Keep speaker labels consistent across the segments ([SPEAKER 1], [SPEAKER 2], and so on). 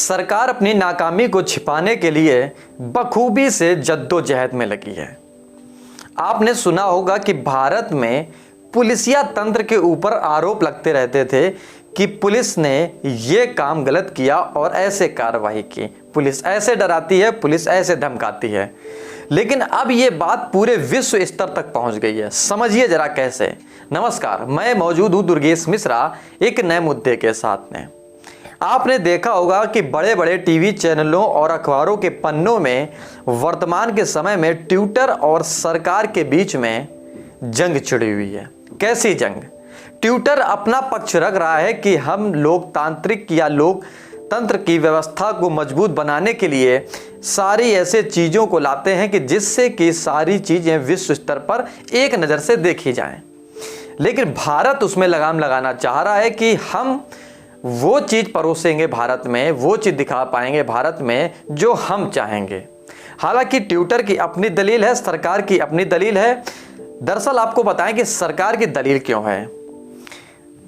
[SPEAKER 1] सरकार अपनी नाकामी को छिपाने के लिए बखूबी से जद्दोजहद में लगी है। आपने सुना होगा कि भारत में पुलिसिया तंत्र के ऊपर आरोप लगते रहते थे कि पुलिस ने ये काम गलत किया और ऐसे कार्रवाई की, पुलिस ऐसे डराती है, पुलिस ऐसे धमकाती है। लेकिन अब ये बात पूरे विश्व स्तर तक पहुंच गई है। समझिए जरा कैसे। नमस्कार, मैं मौजूद हूं दुर्गेश मिश्रा एक नए मुद्दे के साथ में। आपने देखा होगा कि बड़े बड़े टीवी चैनलों और अखबारों के पन्नों में वर्तमान के समय में ट्विटर और सरकार के बीच में जंग छिड़ी हुई है। कैसी जंग? ट्विटर अपना पक्ष रख रहा है कि हम लोकतांत्रिक या लोकतंत्र की व्यवस्था को मजबूत बनाने के लिए सारी ऐसे चीज़ों को लाते हैं कि जिससे कि सारी चीज़ें विश्व स्तर पर एक नज़र से देखी जाएं। लेकिन भारत उसमें लगाम लगाना चाह रहा है कि हम वो चीज़ परोसेंगे भारत में, वो चीज़ दिखा पाएंगे भारत में जो हम चाहेंगे। हालांकि ट्विटर की अपनी दलील है, सरकार की अपनी दलील है। दरअसल आपको बताएं कि सरकार की दलील क्यों है,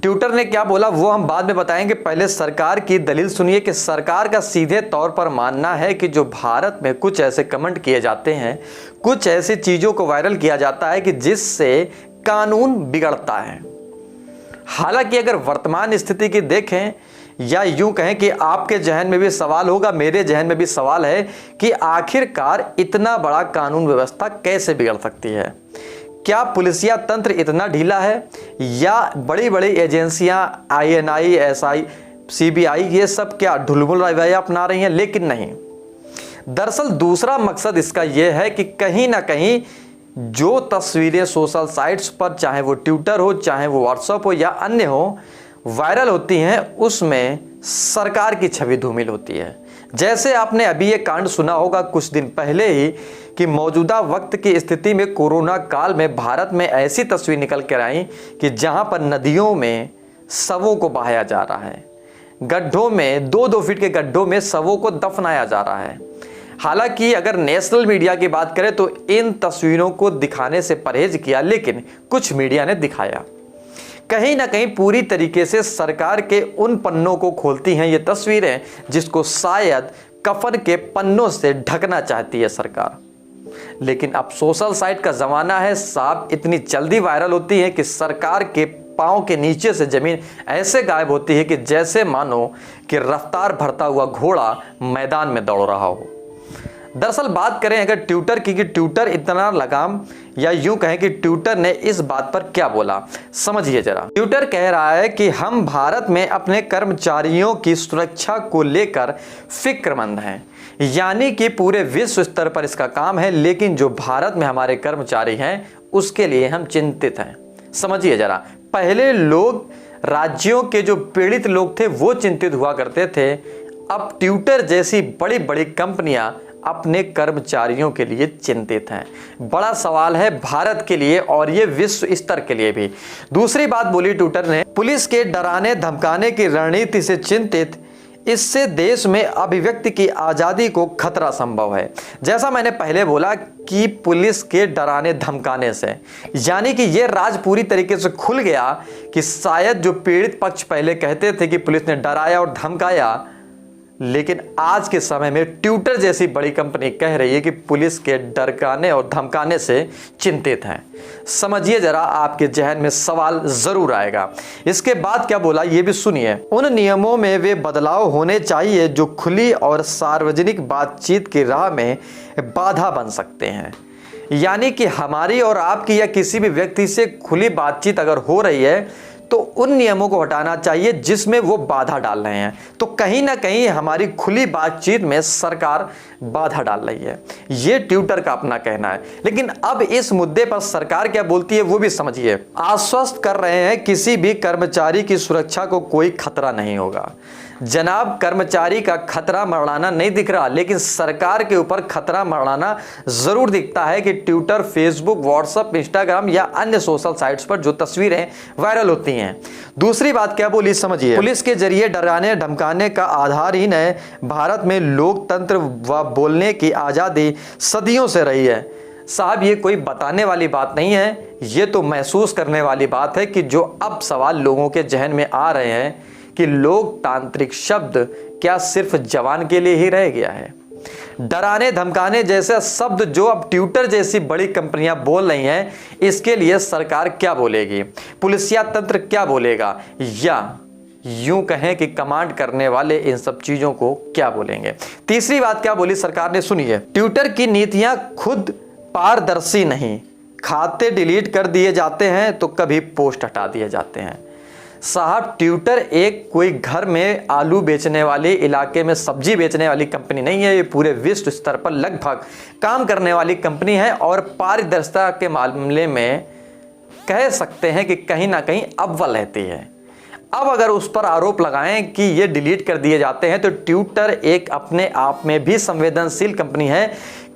[SPEAKER 1] ट्विटर ने क्या बोला वो हम बाद में बताएंगे। पहले सरकार की दलील सुनिए कि सरकार का सीधे तौर पर मानना है कि जो भारत में कुछ ऐसे कमेंट किए जाते हैं, कुछ ऐसी चीज़ों को वायरल किया जाता है कि जिससे कानून बिगड़ता है। हालांकि अगर वर्तमान स्थिति की देखें या यूं कहें कि आपके जहन में भी सवाल होगा, मेरे जहन में भी सवाल है कि आखिरकार इतना बड़ा कानून व्यवस्था कैसे बिगड़ सकती है। क्या पुलिसिया तंत्र इतना ढीला है या बड़ी बड़ी एजेंसियां INI, SI, CBI ये सब क्या ढुलमुल रवैया अपना रही हैं? लेकिन नहीं। दरअसल दूसरा मकसद इसका यह है कि कहीं ना कहीं जो तस्वीरें सोशल साइट्स पर, चाहे वो ट्विटर हो, चाहे वो व्हाट्सएप हो या अन्य हो, वायरल होती हैं, उसमें सरकार की छवि धूमिल होती है। जैसे आपने अभी ये कांड सुना होगा कुछ दिन पहले ही कि मौजूदा वक्त की स्थिति में कोरोना काल में भारत में ऐसी तस्वीर निकल कर आई कि जहां पर नदियों में शवों को बहाया जा रहा है, गड्ढों में 2-2 फीट के गड्ढों में शवों को दफनाया जा रहा है। हालांकि अगर नेशनल मीडिया की बात करें तो इन तस्वीरों को दिखाने से परहेज किया, लेकिन कुछ मीडिया ने दिखाया। कहीं ना कहीं पूरी तरीके से सरकार के उन पन्नों को खोलती हैं ये तस्वीरें जिसको शायद कफन के पन्नों से ढकना चाहती है सरकार। लेकिन अब सोशल साइट का जमाना है साहब, इतनी जल्दी वायरल होती है कि सरकार के पांव के नीचे से जमीन ऐसे गायब होती है कि जैसे मानो कि रफ्तार भरता हुआ घोड़ा मैदान में दौड़ रहा हो। दरअसल बात करें अगर ट्विटर की कि ट्विटर इतना लगाम, या यूं कहें कि ट्विटर ने इस बात पर क्या बोला, समझिए जरा। ट्विटर कह रहा है कि हम भारत में अपने कर्मचारियों की सुरक्षा को लेकर फिक्रमंद हैं, यानी कि पूरे विश्व स्तर पर इसका काम है, लेकिन जो भारत में हमारे कर्मचारी हैं उसके लिए हम चिंतित हैं। समझिए जरा, पहले लोग, राज्यों के जो पीड़ित लोग थे वो चिंतित हुआ करते थे, अब ट्विटर जैसी बड़ी बड़ी कंपनियां अपने कर्मचारियों के लिए चिंतित हैं। बड़ा सवाल है भारत के लिए और ये विश्व स्तर के लिए भी। दूसरी बात बोली ट्विटर ने, पुलिस के डराने धमकाने की रणनीति से चिंतित, इससे देश में अभिव्यक्ति की आज़ादी को खतरा संभव है। जैसा मैंने पहले बोला कि पुलिस के डराने धमकाने से, यानी कि ये राज पूरी तरीके से खुल गया कि शायद जो पीड़ित पक्ष पहले कहते थे कि पुलिस ने डराया और धमकाया, लेकिन आज के समय में ट्विटर जैसी बड़ी कंपनी कह रही है कि पुलिस के डराने और धमकाने से चिंतित हैं। समझिए जरा, आपके जहन में सवाल जरूर आएगा। इसके बाद क्या बोला ये भी सुनिए। उन नियमों में वे बदलाव होने चाहिए जो खुली और सार्वजनिक बातचीत की राह में बाधा बन सकते हैं। यानी कि हमारी और आपकी या किसी भी व्यक्ति से खुली बातचीत अगर हो रही है तो उन नियमों को हटाना चाहिए जिसमें वो बाधा डाल रहे हैं। तो कहीं ना कहीं हमारी खुली बातचीत में सरकार बाधा डाल रही है, ये ट्विटर का अपना कहना है। लेकिन अब इस मुद्दे पर सरकार क्या बोलती है वो भी समझिए। आश्वस्त कर रहे हैं किसी भी कर्मचारी की सुरक्षा को कोई खतरा नहीं होगा। जनाब, कर्मचारी का खतरा मरड़ाना नहीं दिख रहा, लेकिन सरकार के ऊपर खतरा मरड़ाना जरूर दिखता है कि ट्विटर, फेसबुक, व्हाट्सएप, इंस्टाग्राम या अन्य सोशल साइट्स पर जो तस्वीरें वायरल होती हैं। दूसरी बात क्या बोली समझिए। पुलिस के जरिए डराने धमकाने का आधारहीन है। भारत में लोकतंत्र व बोलने की आज़ादी सदियों से रही है। साहब, ये कोई बताने वाली बात नहीं है, ये तो महसूस करने वाली बात है कि जो अब सवाल लोगों के जहन में आ रहे हैं कि लोकतांत्रिक शब्द क्या सिर्फ जवान के लिए ही रह गया है? डराने धमकाने जैसे शब्द जो अब ट्विटर जैसी बड़ी कंपनियां बोल रही हैं, इसके लिए सरकार क्या बोलेगी? पुलिसिया तंत्र क्या बोलेगा? या यूं कहें कि कमांड करने वाले इन सब चीजों को क्या बोलेंगे? तीसरी बात क्या बोली सरकार ने, सुनिए। ट्विटर की नीतियां खुद पारदर्शी नहीं, खाते डिलीट कर दिए जाते हैं तो कभी पोस्ट हटा दिए जाते हैं। साहब, ट्विटर एक कोई घर में आलू बेचने वाली, इलाके में सब्जी बेचने वाली कंपनी नहीं है। ये पूरे विश्व स्तर पर लगभग काम करने वाली कंपनी है और पारदर्शिता के मामले में कह सकते हैं कि कहीं ना कहीं अव्वल रहती है। अब अगर उस पर आरोप लगाएं कि ये डिलीट कर दिए जाते हैं, तो ट्विटर एक अपने आप में भी संवेदनशील कंपनी है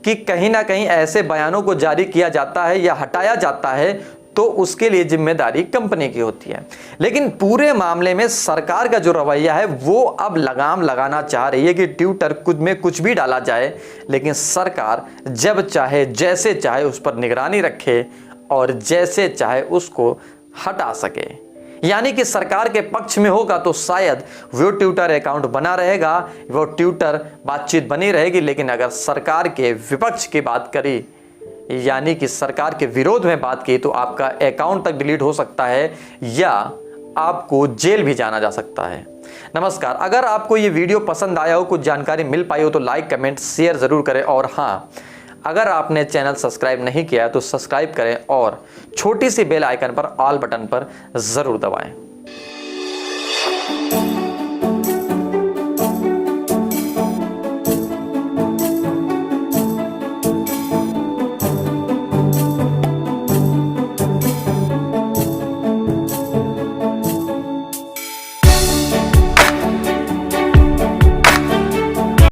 [SPEAKER 1] कि कहीं ना कहीं ऐसे बयानों को जारी किया जाता है या हटाया जाता है तो उसके लिए जिम्मेदारी कंपनी की होती है। लेकिन पूरे मामले में सरकार का जो रवैया है वो अब लगाम लगाना चाह रही है कि ट्विटर खुद में कुछ भी डाला जाए, लेकिन सरकार जब चाहे जैसे चाहे उस पर निगरानी रखे और जैसे चाहे उसको हटा सके। यानी कि सरकार के पक्ष में होगा तो शायद वो ट्विटर अकाउंट बना रहेगा, वो ट्विटर बातचीत बनी रहेगी, लेकिन अगर सरकार के विपक्ष की बात करी यानी कि सरकार के विरोध में बात की तो आपका अकाउंट तक डिलीट हो सकता है या आपको जेल भी जाना जा सकता है। नमस्कार, अगर आपको ये वीडियो पसंद आया हो, कुछ जानकारी मिल पाई हो तो लाइक कमेंट शेयर जरूर करें और हाँ, अगर आपने चैनल सब्सक्राइब नहीं किया तो सब्सक्राइब करें और छोटी सी बेल आइकन पर ऑल बटन पर जरूर दबाएं।